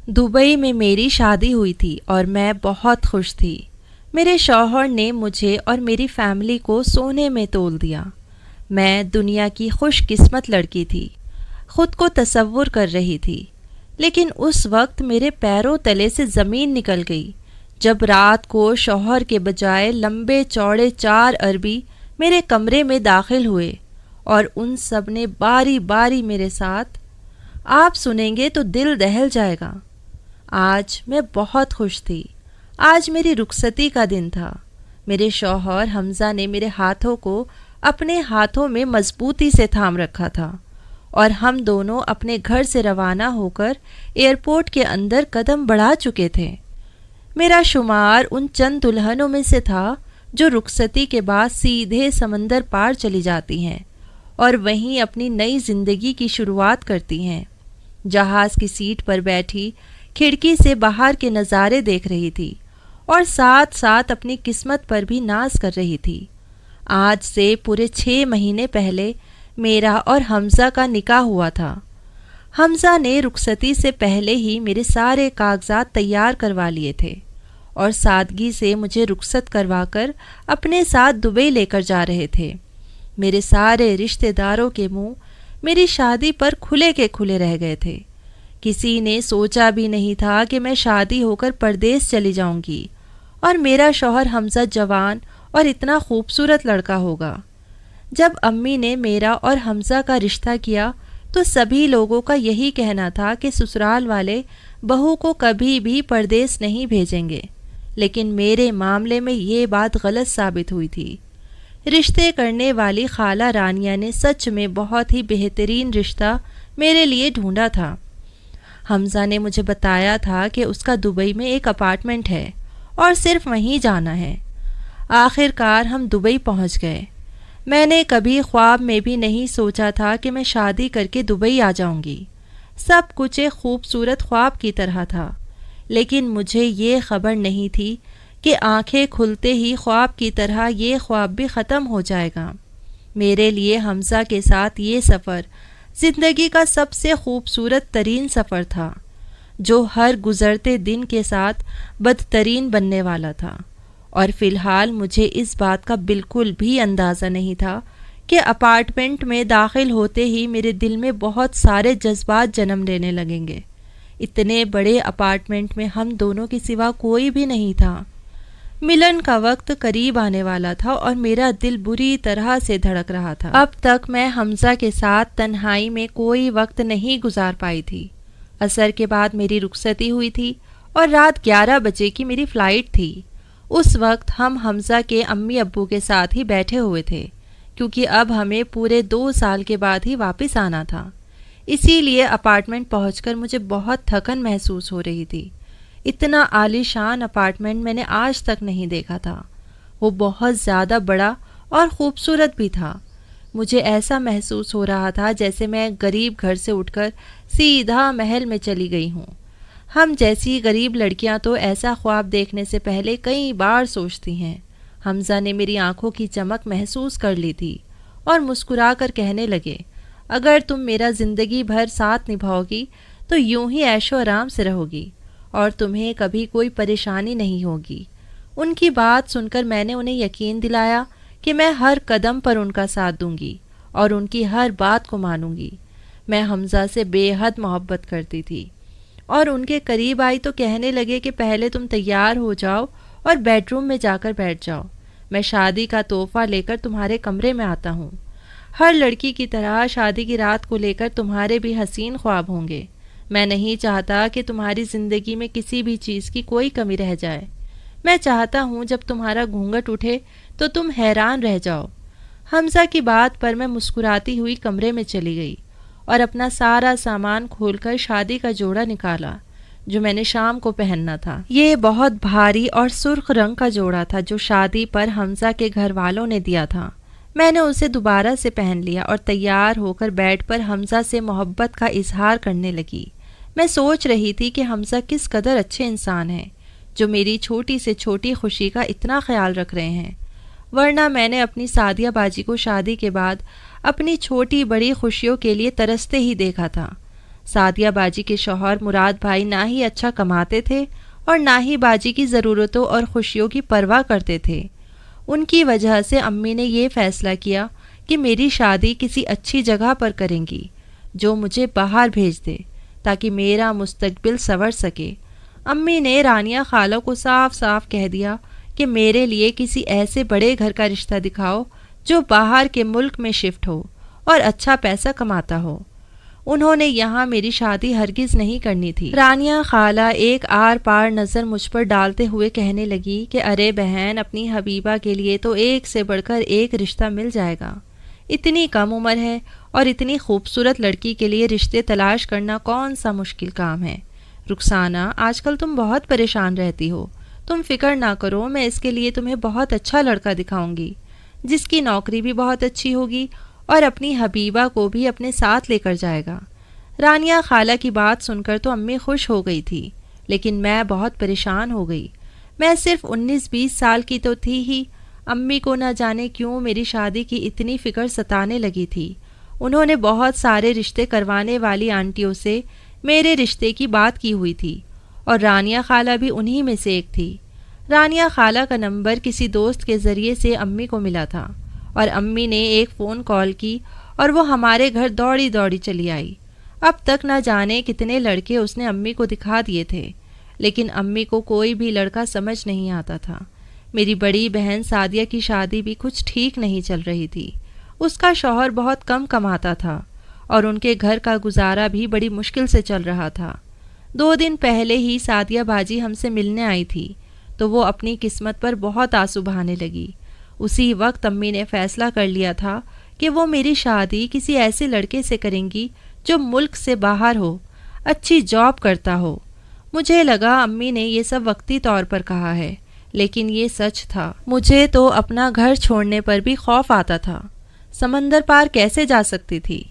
Dubai میں میری شادی ہوئی تھی اور میں بہت خوش تھی۔ میرے شوہر نے مجھے اور میری فیملی کو سونے میں تول دیا۔ میں دنیا کی خوش قسمت لڑکی تھی، خود کو تصور کر رہی تھی، لیکن اس وقت میرے پیروں تلے سے زمین نکل گئی جب رات کو شوہر کے بجائے لمبے چوڑے 4 عربی میرے کمرے میں داخل ہوئے اور ان سب نے باری باری میرے ساتھ۔ آپ سنیں گے تو دل دہل جائے گا۔ آج میں بہت خوش تھی۔ آج میری رخصتی کا دن تھا۔ میرے شوہر حمزہ نے میرے ہاتھوں کو اپنے ہاتھوں میں مضبوطی سے تھام رکھا تھا اور ہم دونوں اپنے گھر سے روانہ ہو کر ایئرپورٹ کے اندر قدم بڑھا چکے تھے۔ میرا شمار ان چند دلہنوں میں سے تھا جو رخصتی کے بعد سیدھے سمندر پار چلی جاتی ہیں اور وہیں اپنی نئی زندگی کی شروعات کرتی ہیں۔ جہاز کی سیٹ پر بیٹھی کھڑکی سے باہر کے نظارے دیکھ رہی تھی اور ساتھ ساتھ اپنی قسمت پر بھی ناز کر رہی تھی۔ آج سے پورے 6 مہینے پہلے میرا اور حمزہ کا نکاح ہوا تھا۔ حمزہ نے رخصتی سے پہلے ہی میرے سارے کاغذات تیار کروا لیے تھے اور سادگی سے مجھے رخصت کروا کر اپنے ساتھ دبئی لے کر جا رہے تھے۔ میرے سارے رشتہ داروں کے منہ میری شادی پر کھلے کے کھلے رہ گئے تھے۔ کسی نے سوچا بھی نہیں تھا کہ میں شادی ہو کر پردیس چلی جاؤں گی اور میرا شوہر حمزہ جوان اور اتنا خوبصورت لڑکا ہوگا۔ جب امی نے میرا اور حمزہ کا رشتہ کیا تو سبھی لوگوں کا یہی کہنا تھا کہ سسرال والے بہو کو کبھی بھی پردیس نہیں بھیجیں گے، لیکن میرے معاملے میں یہ بات غلط ثابت ہوئی تھی۔ رشتے کرنے والی خالہ رانیہ نے سچ میں بہت ہی بہترین رشتہ میرے لیے ڈھونڈا تھا۔ حمزہ نے مجھے بتایا تھا کہ اس کا دبئی میں ایک اپارٹمنٹ ہے اور صرف وہیں جانا ہے۔ آخر کار ہم دبئی پہنچ گئے۔ میں نے کبھی خواب میں بھی نہیں سوچا تھا کہ میں شادی کر کے دبئی آ جاؤں گی۔ سب کچھ ایک خوبصورت خواب کی طرح تھا، لیکن مجھے یہ خبر نہیں تھی کہ آنکھیں کھلتے ہی خواب کی طرح یہ خواب بھی ختم ہو جائے گا۔ میرے لیے حمزہ کے ساتھ یہ سفر زندگی کا سب سے خوبصورت ترین سفر تھا، جو ہر گزرتے دن کے ساتھ بدترین بننے والا تھا، اور فی الحال مجھے اس بات کا بالکل بھی اندازہ نہیں تھا کہ اپارٹمنٹ میں داخل ہوتے ہی میرے دل میں بہت سارے جذبات جنم لینے لگیں گے۔ اتنے بڑے اپارٹمنٹ میں ہم دونوں کے سوا کوئی بھی نہیں تھا۔ ملن کا وقت قریب آنے والا تھا اور میرا دل بری طرح سے دھڑک رہا تھا۔ اب تک میں حمزہ کے ساتھ تنہائی میں کوئی وقت نہیں گزار پائی تھی۔ عصر کے بعد میری رخصتی ہوئی تھی اور رات 11 بجے کی میری فلائٹ تھی۔ اس وقت ہم حمزہ کے امی ابو کے ساتھ ہی بیٹھے ہوئے تھے، کیونکہ اب ہمیں پورے 2 سال کے بعد ہی واپس آنا تھا۔ اسی لیے اپارٹمنٹ پہنچ کر مجھے بہت تھکن محسوس ہو رہی تھی۔ اتنا عالی شان اپارٹمنٹ میں نے آج تک نہیں دیکھا تھا۔ وہ بہت زیادہ بڑا اور خوبصورت بھی تھا۔ مجھے ایسا محسوس ہو رہا تھا جیسے میں غریب گھر سے اٹھ کر سیدھا محل میں چلی گئی ہوں۔ ہم جیسی غریب لڑکیاں تو ایسا خواب دیکھنے سے پہلے کئی بار سوچتی ہیں۔ حمزہ نے میری آنکھوں کی چمک محسوس کر لی تھی اور مسکرا کر کہنے لگے، اگر تم میرا زندگی بھر ساتھ نبھاؤ گی تو یوں ہی عیش و آرام سے رہو گی اور تمہیں کبھی کوئی پریشانی نہیں ہوگی۔ ان کی بات سن کر میں نے انہیں یقین دلایا کہ میں ہر قدم پر ان کا ساتھ دوں گی اور ان کی ہر بات کو مانوں گی۔ میں حمزہ سے بے حد محبت کرتی تھی اور ان کے قریب آئی تو کہنے لگے کہ پہلے تم تیار ہو جاؤ اور بیڈ روم میں جا کر بیٹھ جاؤ، میں شادی کا تحفہ لے کر تمہارے کمرے میں آتا ہوں۔ ہر لڑکی کی طرح شادی کی رات کو لے کر تمہارے بھی حسین خواب ہوں گے۔ میں نہیں چاہتا کہ تمہاری زندگی میں کسی بھی چیز کی کوئی کمی رہ جائے۔ میں چاہتا ہوں جب تمہارا گھونگھٹ اٹھے تو تم حیران رہ جاؤ۔ حمزہ کی بات پر میں مسکراتی ہوئی کمرے میں چلی گئی اور اپنا سارا سامان کھول کر شادی کا جوڑا نکالا جو میں نے شام کو پہننا تھا۔ یہ بہت بھاری اور سرخ رنگ کا جوڑا تھا جو شادی پر حمزہ کے گھر والوں نے دیا تھا۔ میں نے اسے دوبارہ سے پہن لیا اور تیار ہو کر بیڈ پر حمزہ سے محبت کا اظہار کرنے لگی۔ میں سوچ رہی تھی کہ حمزہ کس قدر اچھے انسان ہیں جو میری چھوٹی سے چھوٹی خوشی کا اتنا خیال رکھ رہے ہیں، ورنہ میں نے اپنی سعدیہ باجی کو شادی کے بعد اپنی چھوٹی بڑی خوشیوں کے لیے ترستے ہی دیکھا تھا۔ سعدیہ باجی کے شوہر مراد بھائی نہ ہی اچھا کماتے تھے اور نہ ہی باجی کی ضرورتوں اور خوشیوں کی پرواہ کرتے تھے۔ ان کی وجہ سے امی نے یہ فیصلہ کیا کہ میری شادی کسی اچھی جگہ پر کریں گی جو مجھے باہر بھیج دے تاکہ میرا مستقبل سنور سکے۔ امی نے رانیہ خالہ کو صاف صاف کہہ دیا کہ میرے لیے کسی ایسے بڑے گھر کا رشتہ دکھاؤ جو باہر کے ملک میں شفٹ ہو اور اچھا پیسہ کماتا ہو۔ انہوں نے یہاں میری شادی ہرگز نہیں کرنی تھی۔ رانیہ خالہ ایک آر پار نظر مجھ پر ڈالتے ہوئے کہنے لگی کہ ارے بہن، اپنی حبیبہ کے لیے تو ایک سے بڑھ کر ایک رشتہ مل جائے گا۔ اتنی کم عمر ہے اور اتنی خوبصورت لڑکی کے لیے رشتے تلاش کرنا کون سا مشکل کام ہے۔ رخسانہ، آج کل تم بہت پریشان رہتی ہو، تم فکر نہ کرو، میں اس کے لیے تمہیں بہت اچھا لڑکا دکھاؤں گی جس کی نوکری بھی بہت اچھی ہوگی اور اپنی حبیبہ کو بھی اپنے ساتھ لے کر جائے گا۔ رانیہ خالہ کی بات سن کر تو امی خوش ہو گئی تھی، لیکن میں بہت پریشان ہو گئی۔ میں صرف 19-20 سال کی تو تھی ہی، امی کو نہ جانے کیوں میری شادی کی اتنی فکر ستانے لگی تھی۔ انہوں نے بہت سارے رشتے کروانے والی آنٹیوں سے میرے رشتے کی بات کی ہوئی تھی اور رانیہ خالہ بھی انہی میں سے ایک تھی۔ رانیہ خالہ کا نمبر کسی دوست کے ذریعے سے امی کو ملا تھا اور امی نے ایک فون کال کی اور وہ ہمارے گھر دوڑی دوڑی چلی آئی۔ اب تک نہ جانے کتنے لڑکے اس نے امی کو دکھا دیے تھے، لیکن امی کو کوئی بھی لڑکا سمجھ نہیں آتا تھا۔ میری بڑی بہن سعدیہ کی شادی بھی کچھ ٹھیک نہیں چل رہی تھی۔ اس کا شوہر بہت کم کماتا تھا اور ان کے گھر کا گزارا بھی بڑی مشکل سے چل رہا تھا۔ 2 دن پہلے ہی سعدیہ باجی ہم سے ملنے آئی تھی تو وہ اپنی قسمت پر بہت آنسو بہانے لگی۔ اسی وقت امی نے فیصلہ کر لیا تھا کہ وہ میری شادی کسی ایسے لڑکے سے کریں گی جو ملک سے باہر ہو، اچھی جاب کرتا ہو۔ مجھے لگا امی نے یہ سب وقتی طور پر کہا ہے، لیکن یہ سچ تھا۔ مجھے تو اپنا گھر چھوڑنے پر بھی خوف آتا تھا۔ سمندر پار کیسے جا سکتی تھی؟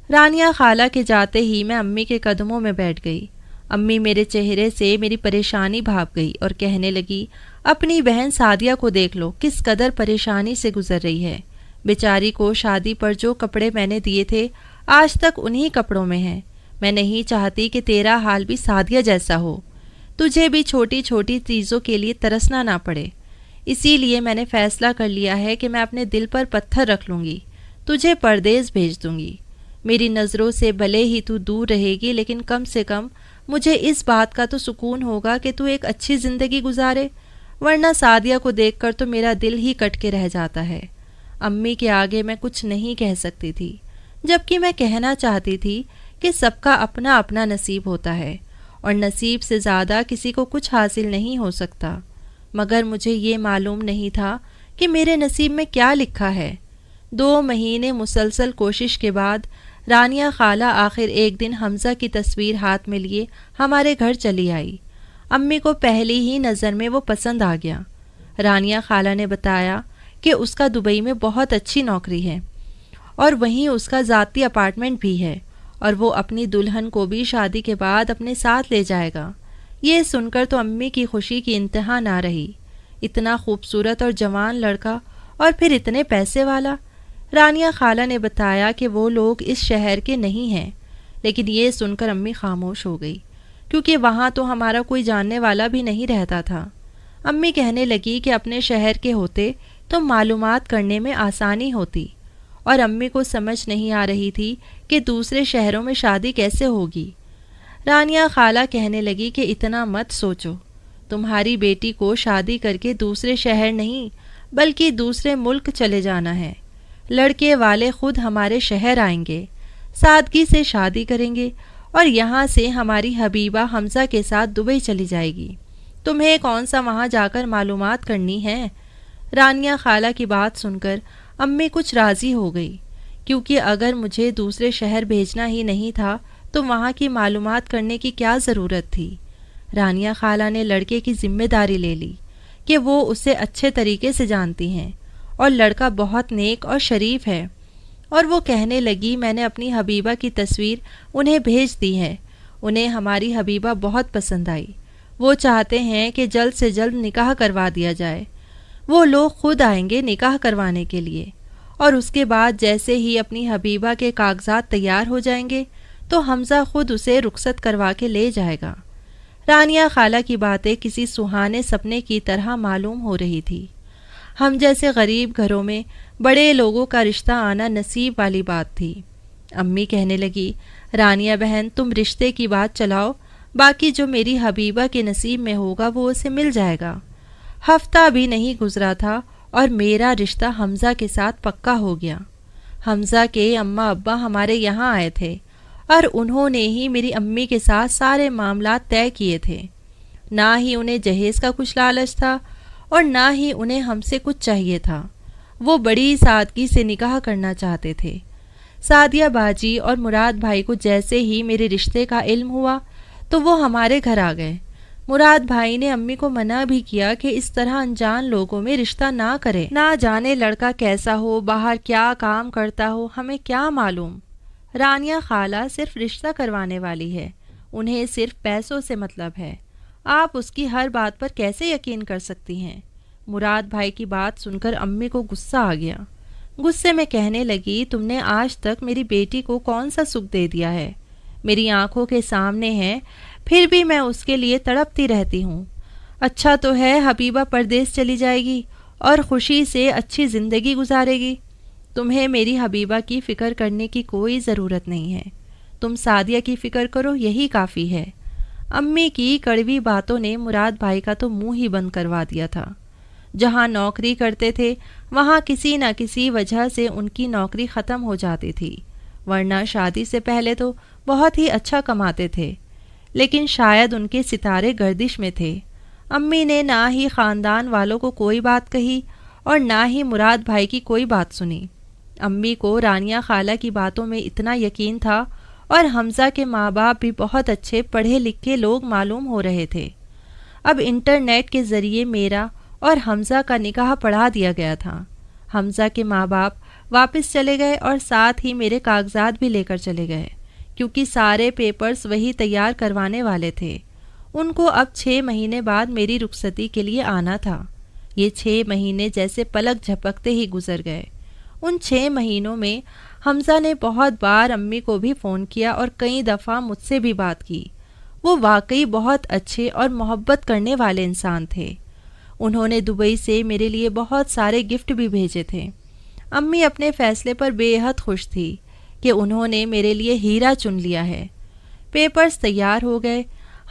رانیہ خالہ کے جاتے ہی میں امی کے قدموں میں بیٹھ گئی۔ امی میرے چہرے سے میری پریشانی بھاپ گئی اور کہنے لگی، اپنی بہن سعدیہ کو دیکھ لو، کس قدر پریشانی سے گزر رہی ہے۔ بیچاری کو شادی پر جو کپڑے میں نے دیے تھے آج تک انہی کپڑوں میں ہیں۔ میں نہیں چاہتی کہ تیرا حال بھی سعدیہ جیسا ہو، تجھے بھی چھوٹی چھوٹی چیزوں کے لیے ترسنا نہ پڑے۔ اسی لیے میں نے فیصلہ کر لیا ہے کہ میں اپنے دل پر پتھر رکھ لوں گی، تجھے پردیس بھیج دوں گی۔ میری نظروں سے بھلے ہی تو دور رہے گی، لیکن کم سے کم مجھے اس بات کا تو سکون ہوگا کہ تو ایک اچھی زندگی گزارے، ورنہ سعدیہ کو دیکھ کر تو میرا دل ہی کٹ کے رہ جاتا ہے۔ امی کے آگے میں کچھ نہیں کہہ سکتی تھی، جبکہ میں کہنا چاہتی تھی کہ سب کا اپنا اپنا نصیب ہوتا ہے اور نصیب سے زیادہ کسی کو کچھ حاصل نہیں ہو سکتا، مگر مجھے یہ معلوم نہیں تھا کہ میرے نصیب میں کیا لکھا ہے۔ 2 مہینے مسلسل کوشش کے بعد رانیہ خالہ آخر ایک دن حمزہ کی تصویر ہاتھ میں لیے ہمارے گھر چلی آئی۔ امی کو پہلی ہی نظر میں وہ پسند آ گیا۔ رانیہ خالہ نے بتایا کہ اس کا دبئی میں بہت اچھی نوکری ہے اور وہیں اس کا ذاتی اپارٹمنٹ بھی ہے اور وہ اپنی دلہن کو بھی شادی کے بعد اپنے ساتھ لے جائے گا۔ یہ سن کر تو امی کی خوشی کی انتہا نہ رہی۔ اتنا خوبصورت اور جوان لڑکا اور پھر اتنے پیسے والا۔ رانیہ خالہ نے بتایا کہ وہ لوگ اس شہر کے نہیں ہیں، لیکن یہ سن کر امی خاموش ہو گئی، کیونکہ وہاں تو ہمارا کوئی جاننے والا بھی نہیں رہتا تھا۔ امی کہنے لگی کہ اپنے شہر کے ہوتے تو معلومات کرنے میں آسانی ہوتی، اور امی کو سمجھ نہیں آ رہی تھی کہ دوسرے شہروں میں شادی کیسے ہوگی۔ رانیہ خالہ کہنے لگی کہ اتنا مت سوچو، تمہاری بیٹی کو شادی کر کے دوسرے شہر نہیں بلکہ دوسرے ملک چلے جانا ہے۔ لڑکے والے خود ہمارے شہر آئیں گے، سادگی سے شادی کریں گے اور یہاں سے ہماری حبیبہ حمزہ کے ساتھ دبئی چلی جائے گی۔ تمہیں کون سا وہاں جا کر معلومات کرنی ہے؟ رانیہ خالہ کی بات سن کر امی کچھ راضی ہو گئی، کیونکہ اگر مجھے دوسرے شہر بھیجنا ہی نہیں تھا تو وہاں کی معلومات کرنے کی کیا ضرورت تھی۔ رانیہ خالہ نے لڑکے کی ذمہ داری لے لی کہ وہ اسے اچھے طریقے سے جانتی ہیں اور لڑکا بہت نیک اور شریف ہے، اور وہ کہنے لگی میں نے اپنی حبیبہ کی تصویر انہیں بھیج دی ہے، انہیں ہماری حبیبہ بہت پسند آئی، وہ چاہتے ہیں کہ جلد سے جلد نکاح کروا دیا جائے۔ وہ لوگ خود آئیں گے نکاح کروانے کے لیے، اور اس کے بعد جیسے ہی اپنی حبیبہ کے کاغذات تیار ہو جائیں گے تو حمزہ خود اسے رخصت کروا کے لے جائے گا۔ رانیہ خالہ کی باتیں کسی سہانے سپنے کی طرح معلوم ہو رہی تھی۔ ہم جیسے غریب گھروں میں بڑے لوگوں کا رشتہ آنا نصیب والی بات تھی۔ امی کہنے لگی، رانیہ بہن تم رشتے کی بات چلاؤ، باقی جو میری حبیبہ کے نصیب میں ہوگا وہ اسے مل جائے گا۔ ہفتہ بھی نہیں گزرا تھا اور میرا رشتہ حمزہ کے ساتھ پکا ہو گیا۔ حمزہ کے اماں ابا ہمارے یہاں آئے تھے اور انہوں نے ہی میری امی کے ساتھ سارے معاملات طے کیے تھے۔ نہ ہی انہیں جہیز کا کچھ لالچ تھا اور نہ ہی انہیں ہم سے کچھ چاہیے تھا۔ وہ بڑی سادگی سے نکاح کرنا چاہتے تھے۔ سعدیہ باجی اور مراد بھائی کو جیسے ہی میرے رشتے کا علم ہوا تو وہ ہمارے گھر آ گئے۔ مراد بھائی نے امی کو منع بھی کیا کہ اس طرح انجان لوگوں میں رشتہ نہ کرے، نہ جانے لڑکا کیسا ہو، باہر کیا کام کرتا ہو، ہمیں کیا معلوم۔ رانیہ خالہ صرف رشتہ کروانے والی ہے، انہیں صرف پیسوں سے مطلب ہے، آپ اس کی ہر بات پر کیسے یقین کر سکتی ہیں؟ مراد بھائی کی بات سن کر امی کو غصہ آ گیا۔ غصے میں کہنے لگی، تم نے آج تک میری بیٹی کو کون سا سکھ دے دیا ہے؟ میری آنکھوں کے سامنے ہے، پھر بھی میں اس کے لیے تڑپتی رہتی ہوں۔ اچھا تو ہے حبیبہ پردیس چلی جائے گی اور خوشی سے اچھی زندگی گزارے گی۔ تمہیں میری حبیبہ کی فکر کرنے کی کوئی ضرورت نہیں ہے، تم سعدیہ کی فکر کرو، یہی کافی ہے۔ امی کی کڑوی باتوں نے مراد بھائی کا تو منہ ہی بند کروا دیا تھا۔ جہاں نوکری کرتے تھے وہاں کسی نہ کسی وجہ سے ان کی نوکری ختم ہو جاتی تھی، ورنہ شادی سے پہلے تو بہت ہی اچھا کماتے تھے، لیکن شاید ان کے ستارے گردش میں تھے۔ امی نے نہ ہی خاندان والوں کو کوئی بات کہی اور نہ ہی مراد بھائی کی کوئی بات سنی۔ امی کو رانیہ خالہ کی باتوں میں اتنا یقین تھا اور حمزہ کے ماں باپ بھی بہت اچھے پڑھے لکھے لوگ معلوم ہو رہے تھے۔ اب انٹرنیٹ کے ذریعے میرا اور حمزہ کا نکاح پڑھا دیا گیا تھا۔ حمزہ کے ماں باپ واپس چلے گئے اور ساتھ ہی میرے کاغذات بھی لے کر چلے گئے، کیونکہ سارے پیپرز وہی تیار کروانے والے تھے۔ ان کو اب 6 مہینے بعد میری رخصتی کے لیے آنا تھا۔ یہ 6 مہینے جیسے پلک جھپکتے ہی گزر گئے۔ ان 6 مہینوں میں حمزہ نے بہت بار امی کو بھی فون کیا اور کئی دفعہ مجھ سے بھی بات کی۔ وہ واقعی بہت اچھے اور محبت کرنے والے انسان تھے۔ انہوں نے دبئی سے میرے لیے بہت سارے گفٹ بھی بھیجے تھے۔ امی اپنے فیصلے پر بے حد خوش تھی کہ انہوں نے میرے لیے ہیرا چن لیا ہے۔ پیپرز تیار ہو گئے۔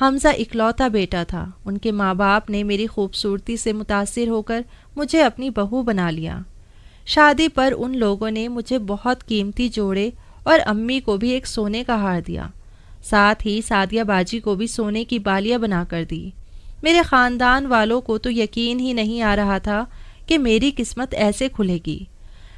حمزہ اکلوتا بیٹا تھا۔ ان کے ماں باپ نے میری خوبصورتی سے متاثر ہو کر مجھے اپنی بہو بنا لیا۔ شادی پر ان لوگوں نے مجھے بہت قیمتی جوڑے اور امی کو بھی ایک سونے کا ہار دیا، ساتھ ہی سعدیہ باجی کو بھی سونے کی بالیاں بنا کر دی۔ میرے خاندان والوں کو تو یقین ہی نہیں آ رہا تھا کہ میری قسمت ایسے کھلے گی۔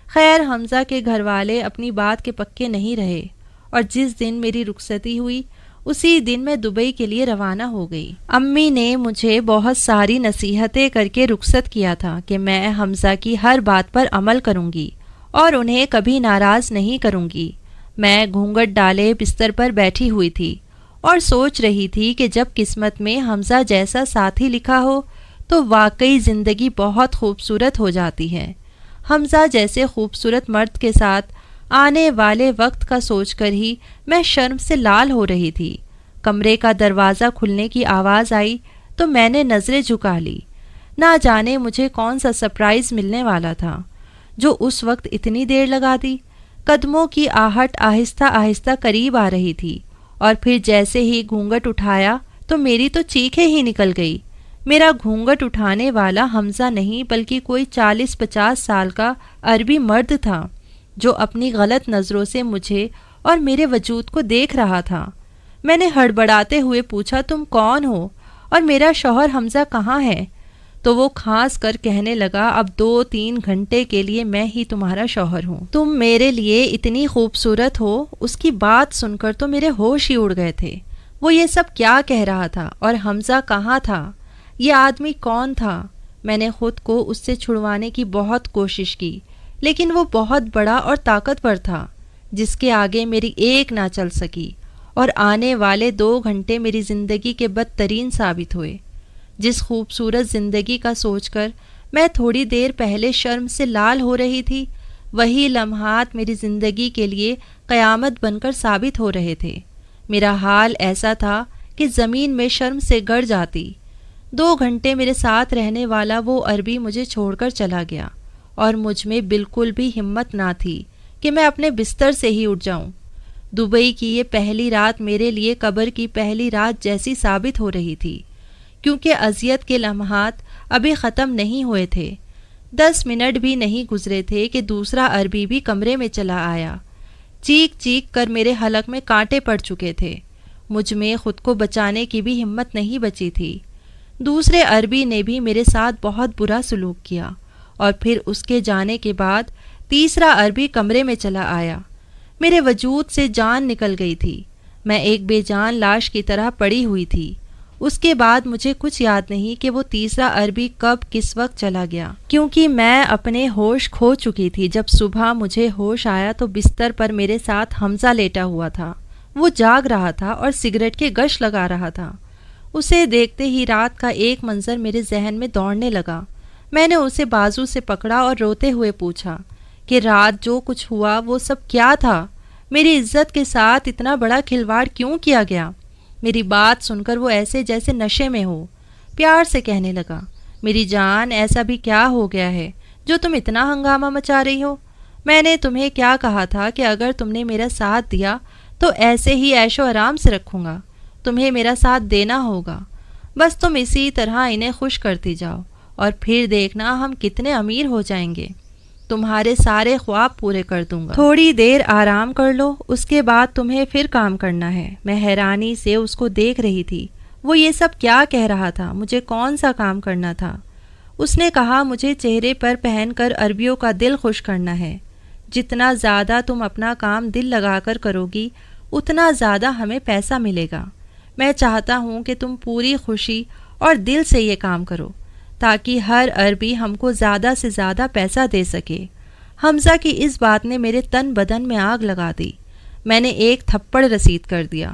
خیر حمزہ کے گھر والے اپنی بات کے پکے نہیں رہے اور جس دن میری رخصتی ہوئی اسی دن میں دبئی کے لیے روانہ ہو گئی۔ امی نے مجھے بہت ساری نصیحتیں کر کے رخصت کیا تھا کہ میں حمزہ کی ہر بات پر عمل کروں گی اور انہیں کبھی ناراض نہیں کروں گی۔ میں گھونگھٹ ڈالے بستر پر بیٹھی ہوئی تھی اور سوچ رہی تھی کہ جب قسمت میں حمزہ جیسا ساتھی لکھا ہو تو واقعی زندگی بہت خوبصورت ہو جاتی ہے۔ حمزہ جیسے خوبصورت مرد کے ساتھ آنے والے وقت کا سوچ کر ہی میں شرم سے لال ہو رہی تھی۔ کمرے کا دروازہ کھلنے کی آواز آئی تو میں نے نظریں جھکا لی۔ نہ جانے مجھے کون سا سرپرائز ملنے والا تھا جو اس وقت اتنی دیر لگا دی۔ قدموں کی آہٹ آہستہ آہستہ قریب آ رہی تھی اور پھر جیسے ہی گھونگھٹ اٹھایا تو میری تو چیخیں ہی نکل گئی۔ میرا گھونگھٹ اٹھانے والا حمزہ نہیں بلکہ کوئی 40-50 سال کا عربی مرد تھا جو اپنی غلط نظروں سے مجھے اور میرے وجود کو دیکھ رہا تھا۔ میں نے ہڑبڑاتے ہوئے پوچھا، تم کون ہو اور میرا شوہر حمزہ کہاں ہے؟ تو وہ کھانس کر کہنے لگا، اب 2-3 گھنٹے کے لیے میں ہی تمہارا شوہر ہوں۔ تم میرے لیے اتنی خوبصورت ہو۔ اس کی بات سن کر تو میرے ہوش ہی اڑ گئے تھے۔ وہ یہ سب کیا کہہ رہا تھا اور حمزہ کہاں تھا؟ یہ آدمی کون تھا؟ میں نے خود کو اس سے چھڑوانے کی بہت کوشش کی، لیکن وہ بہت بڑا اور طاقتور تھا جس کے آگے میری ایک نہ چل سکی، اور آنے والے 2 گھنٹے میری زندگی کے بدترین ثابت ہوئے۔ جس خوبصورت زندگی کا سوچ کر میں تھوڑی دیر پہلے شرم سے لال ہو رہی تھی، وہی لمحات میری زندگی کے لیے قیامت بن کر ثابت ہو رہے تھے۔ میرا حال ایسا تھا کہ زمین میں شرم سے گڑ جاتی۔ 2 گھنٹے میرے ساتھ رہنے والا وہ عربی مجھے چھوڑ کر چلا گیا اور مجھ میں بالکل بھی ہمت نہ تھی کہ میں اپنے بستر سے ہی اٹھ جاؤں۔ دبئی کی یہ پہلی رات میرے لیے قبر کی پہلی رات جیسی ثابت ہو رہی تھی، کیونکہ اذیت کے لمحات ابھی ختم نہیں ہوئے تھے۔ 10 منٹ بھی نہیں گزرے تھے کہ دوسرا عربی بھی کمرے میں چلا آیا۔ چیخ چیخ کر میرے حلق میں کانٹے پڑ چکے تھے۔ مجھ میں خود کو بچانے کی بھی ہمت نہیں بچی تھی۔ دوسرے عربی نے بھی میرے ساتھ بہت برا سلوک کیا، اور پھر اس کے جانے کے بعد تیسرا عربی کمرے میں چلا آیا۔ میرے وجود سے جان نکل گئی تھی، میں ایک بے جان لاش کی طرح پڑی ہوئی تھی۔ اس کے بعد مجھے کچھ یاد نہیں کہ وہ تیسرا عربی کب کس وقت چلا گیا، کیونکہ میں اپنے ہوش کھو چکی تھی۔ جب صبح مجھے ہوش آیا تو بستر پر میرے ساتھ حمزہ لیٹا ہوا تھا۔ وہ جاگ رہا تھا اور سگریٹ کے گش لگا رہا تھا۔ اسے دیکھتے ہی رات کا ایک منظر میرے ذہن میں دوڑنے لگا۔ میں نے اسے بازو سے پکڑا اور روتے ہوئے پوچھا کہ رات جو کچھ ہوا وہ سب کیا تھا؟ میری عزت کے ساتھ اتنا بڑا کھلواڑ کیوں کیا گیا؟ میری بات سن کر وہ ایسے جیسے نشے میں ہو، پیار سے کہنے لگا، میری جان، ایسا بھی کیا ہو گیا ہے جو تم اتنا ہنگامہ مچا رہی ہو؟ میں نے تمہیں کیا کہا تھا کہ اگر تم نے میرا ساتھ دیا تو ایسے ہی عیش و آرام سے رکھوں گا۔ تمہیں میرا ساتھ دینا ہوگا، بس تم اسی طرح انہیں خوش کرتی جاؤ اور پھر دیکھنا ہم کتنے امیر ہو جائیں گے۔ تمہارے سارے خواب پورے کر دوں گا۔ تھوڑی دیر آرام کر لو، اس کے بعد تمہیں پھر کام کرنا ہے۔ میں حیرانی سے اس کو دیکھ رہی تھی۔ وہ یہ سب کیا کہہ رہا تھا؟ مجھے کون سا کام کرنا تھا؟ اس نے کہا، مجھے چہرے پر پہن کر عربیوں کا دل خوش کرنا ہے۔ جتنا زیادہ تم اپنا کام دل لگا کر کرو گی اتنا زیادہ ہمیں پیسہ ملے گا۔ میں چاہتا ہوں کہ تم پوری خوشی اور دل سے یہ کام کرو تاکہ ہر عربی ہم کو زیادہ سے زیادہ پیسہ دے سکے۔ حمزہ کی اس بات نے میرے تن بدن میں آگ لگا دی۔ میں نے ایک تھپڑ رسید کر دیا۔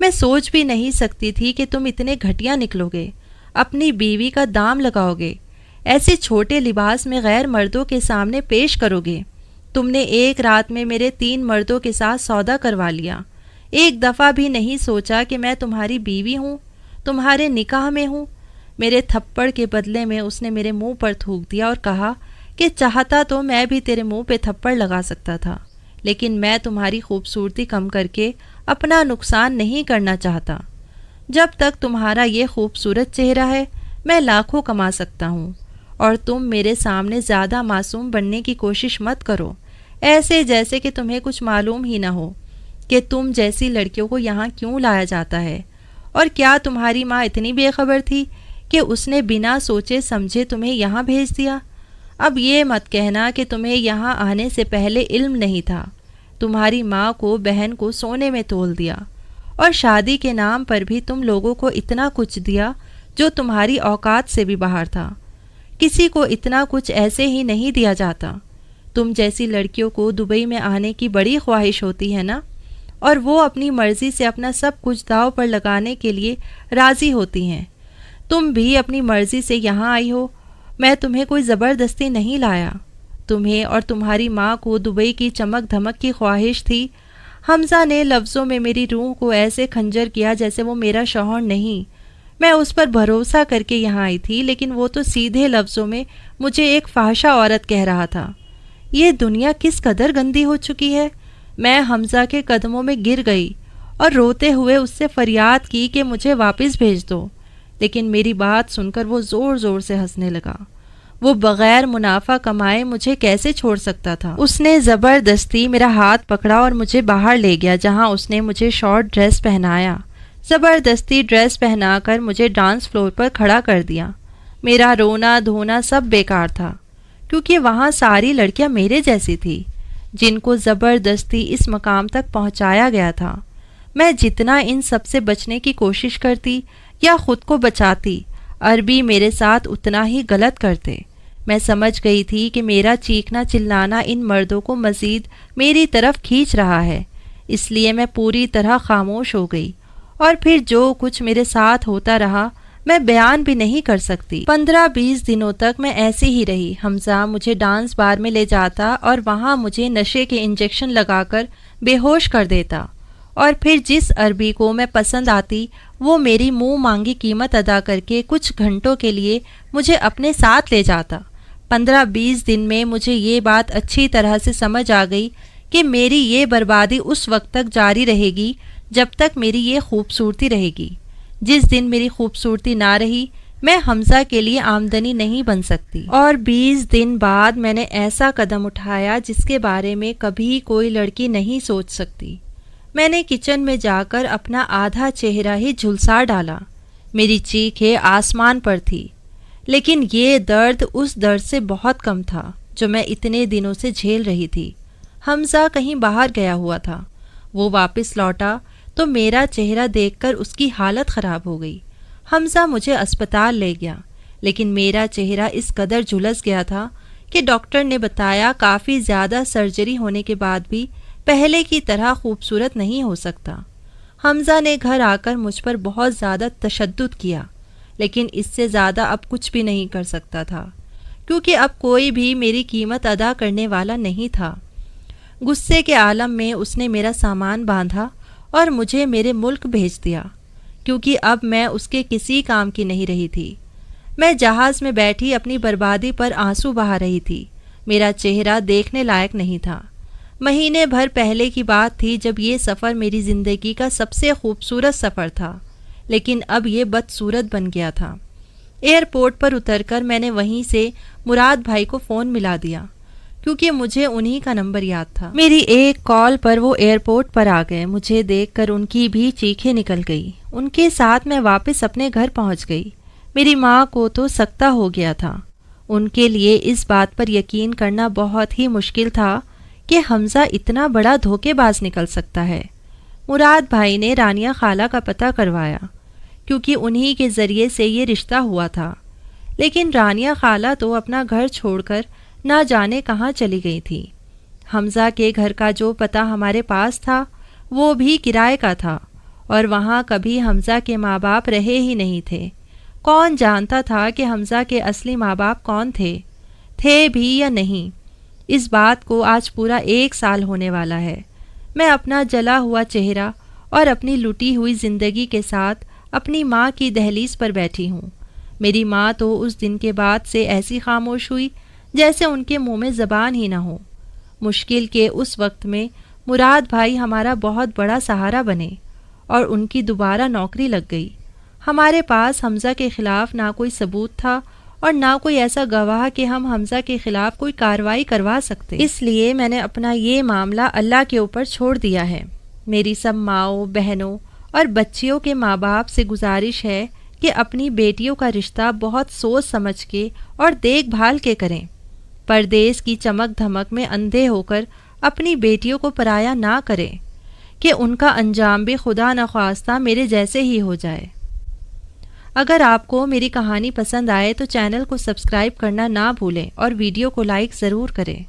میں سوچ بھی نہیں سکتی تھی کہ تم اتنے گھٹیا نکلو گے، اپنی بیوی کا دام لگاؤ گے، ایسے چھوٹے لباس میں غیر مردوں کے سامنے پیش کرو گے۔ تم نے ایک رات میں میرے 3 مردوں کے ساتھ سودا کروا لیا۔ ایک دفعہ بھی نہیں سوچا کہ میں تمہاری بیوی ہوں، تمہارے نکاح میں ہوں۔ میرے تھپڑ کے بدلے میں اس نے میرے منہ پر تھوک دیا اور کہا کہ چاہتا تو میں بھی تیرے منہ پہ تھپڑ لگا سکتا تھا، لیکن میں تمہاری خوبصورتی کم کر کے اپنا نقصان نہیں کرنا چاہتا۔ جب تک تمہارا یہ خوبصورت چہرہ ہے میں لاکھوں کما سکتا ہوں، اور تم میرے سامنے زیادہ معصوم بننے کی کوشش مت کرو، ایسے جیسے کہ تمہیں کچھ معلوم ہی نہ ہو کہ تم جیسی لڑکیوں کو یہاں کیوں لایا جاتا ہے۔ اور کیا تمہاری ماں اتنی بے خبر تھی کہ اس نے بنا سوچے سمجھے تمہیں یہاں بھیج دیا؟ اب یہ مت کہنا کہ تمہیں یہاں آنے سے پہلے علم نہیں تھا۔ تمہاری ماں کو، بہن کو سونے میں تول دیا، اور شادی کے نام پر بھی تم لوگوں کو اتنا کچھ دیا جو تمہاری اوقات سے بھی باہر تھا۔ کسی کو اتنا کچھ ایسے ہی نہیں دیا جاتا۔ تم جیسی لڑکیوں کو دبئی میں آنے کی بڑی خواہش ہوتی ہے نا، اور وہ اپنی مرضی سے اپنا سب کچھ داؤ پر لگانے کے لیے راضی ہوتی ہیں۔ تم بھی اپنی مرضی سے یہاں آئی ہو، میں تمہیں کوئی زبردستی نہیں لایا۔ تمہیں اور تمہاری ماں کو دبئی کی چمک دھمک کی خواہش تھی۔ حمزہ نے لفظوں میں میری روح کو ایسے کھنجر کیا جیسے وہ میرا شوہر نہیں۔ میں اس پر بھروسہ کر کے یہاں آئی تھی، لیکن وہ تو سیدھے لفظوں میں مجھے ایک فحشہ عورت کہہ رہا تھا۔ یہ دنیا کس قدر گندی ہو چکی ہے۔ میں حمزہ کے قدموں میں گر گئی اور روتے ہوئے اس سے فریاد کی کہ مجھے واپس بھیج دو، لیکن میری بات سن کر وہ زور زور سے ہنسنے لگا۔ وہ بغیر منافع کمائے مجھے کیسے چھوڑ سکتا تھا؟ اس نے زبردستی میرا ہاتھ پکڑا اور مجھے باہر لے گیا، جہاں اس نے مجھے شارٹ ڈریس پہنایا۔ زبردستی ڈریس پہنا کر مجھے ڈانس فلور پر کھڑا کر دیا۔ میرا رونا دھونا سب بیکار تھا، کیونکہ وہاں ساری لڑکیاں میرے جیسی تھی جن کو زبردستی اس مقام تک پہنچایا گیا تھا۔ میں جتنا ان سب سے بچنے کی کوشش کرتی یا خود کو بچاتی، عربی میرے ساتھ اتنا ہی غلط کرتے۔ میں سمجھ گئی تھی کہ میرا چیخنا چلانا ان مردوں کو مزید میری طرف کھینچ رہا ہے، اس لیے میں پوری طرح خاموش ہو گئی، اور پھر جو کچھ میرے ساتھ ہوتا رہا میں بیان بھی نہیں کر سکتی۔ 15-20 دنوں تک میں ایسی ہی رہی۔ حمزہ مجھے ڈانس بار میں لے جاتا اور وہاں مجھے نشے کے انجیکشن لگا کر بے ہوش کر دیتا، اور پھر جس عربی کو میں پسند آتی وہ میری منہ مانگی قیمت ادا کر کے کچھ گھنٹوں کے لیے مجھے اپنے ساتھ لے جاتا۔ 15-20 دن میں مجھے یہ بات اچھی طرح سے سمجھ آ گئی کہ میری یہ بربادی اس وقت تک جاری رہے گی جب تک میری یہ خوبصورتی رہے گی۔ جس دن میری خوبصورتی نہ رہی میں حمزہ کے لیے آمدنی نہیں بن سکتی۔ اور 20 دن بعد میں نے ایسا قدم اٹھایا جس کے بارے میں کبھی کوئی لڑکی نہیں سوچ سکتی۔ میں نے کچن میں جا کر اپنا آدھا چہرہ ہی جھلسا ڈالا۔ میری چیخیں آسمان پر تھی، لیکن یہ درد اس درد سے بہت کم تھا جو میں اتنے دنوں سے جھیل رہی تھی۔ حمزہ کہیں باہر گیا ہوا تھا۔ وہ واپس لوٹا تو میرا چہرہ دیکھ کر اس کی حالت خراب ہو گئی۔ حمزہ مجھے اسپتال لے گیا، لیکن میرا چہرہ اس قدر جھلس گیا تھا کہ ڈاکٹر نے بتایا کافی زیادہ سرجری ہونے کے بعد بھی پہلے کی طرح خوبصورت نہیں ہو سکتا۔ حمزہ نے گھر آ کر مجھ پر بہت زیادہ تشدد کیا، لیکن اس سے زیادہ اب کچھ بھی نہیں کر سکتا تھا، کیونکہ اب کوئی بھی میری قیمت ادا کرنے والا نہیں تھا۔ غصے کے عالم میں اس نے میرا سامان باندھا اور مجھے میرے ملک بھیج دیا، کیونکہ اب میں اس کے کسی کام کی نہیں رہی تھی۔ میں جہاز میں بیٹھی اپنی بربادی پر آنسو بہا رہی تھی۔ میرا چہرہ دیکھنے لائق نہیں تھا۔ مہینے بھر پہلے کی بات تھی جب یہ سفر میری زندگی کا سب سے خوبصورت سفر تھا، لیکن اب یہ بدصورت بن گیا تھا۔ ایئرپورٹ پر اتر کر میں نے وہیں سے مراد بھائی کو فون ملا دیا، کیونکہ مجھے انہی کا نمبر یاد تھا۔ میری ایک کال پر وہ ایئرپورٹ پر آ گئے۔ مجھے دیکھ کر ان کی بھی چیخیں نکل گئی۔ ان کے ساتھ میں واپس اپنے گھر پہنچ گئی۔ میری ماں کو تو سکتہ ہو گیا تھا۔ ان کے لیے اس بات پر یقین کرنا بہت ہی مشکل تھا کہ حمزہ اتنا بڑا دھوکے باز نکل سکتا ہے۔ مراد بھائی نے رانیہ خالہ کا پتہ کروایا، کیونکہ انہی کے ذریعے سے یہ رشتہ ہوا تھا، لیکن رانیہ خالہ تو اپنا گھر چھوڑ کر نہ جانے کہاں چلی گئی تھی۔ حمزہ کے گھر کا جو پتہ ہمارے پاس تھا وہ بھی کرائے کا تھا، اور وہاں کبھی حمزہ کے ماں باپ رہے ہی نہیں تھے۔ کون جانتا تھا کہ حمزہ کے اصلی ماں باپ کون تھے بھی یا نہیں؟ اس بات کو آج پورا 1 سال ہونے والا ہے۔ میں اپنا جلا ہوا چہرہ اور اپنی لٹی ہوئی زندگی کے ساتھ اپنی ماں کی دہلیز پر بیٹھی ہوں۔ میری ماں تو اس دن کے بعد سے ایسی خاموش ہوئی جیسے ان کے منہ میں زبان ہی نہ ہو۔ مشکل کے اس وقت میں مراد بھائی ہمارا بہت بڑا سہارا بنے اور ان کی دوبارہ نوکری لگ گئی۔ ہمارے پاس حمزہ کے خلاف نہ کوئی ثبوت تھا اور نہ کوئی ایسا گواہ کہ ہم حمزہ کے خلاف کوئی کارروائی کروا سکتے۔ اس لیے میں نے اپنا یہ معاملہ اللہ کے اوپر چھوڑ دیا ہے۔ میری سب ماؤں، بہنوں اور بچیوں کے ماں باپ سے گزارش ہے کہ اپنی بیٹیوں کا رشتہ بہت سوچ سمجھ کے اور دیکھ بھال کے کریں۔ پردیس کی چمک دھمک میں اندھے ہو کر اپنی بیٹیوں کو پرایا نہ کریں کہ ان کا انجام بھی خدا نخواستہ میرے جیسے ہی ہو جائے۔ اگر آپ کو میری کہانی پسند آئے تو چینل کو سبسکرائب کرنا نہ بھولیں اور ویڈیو کو لائک ضرور کریں۔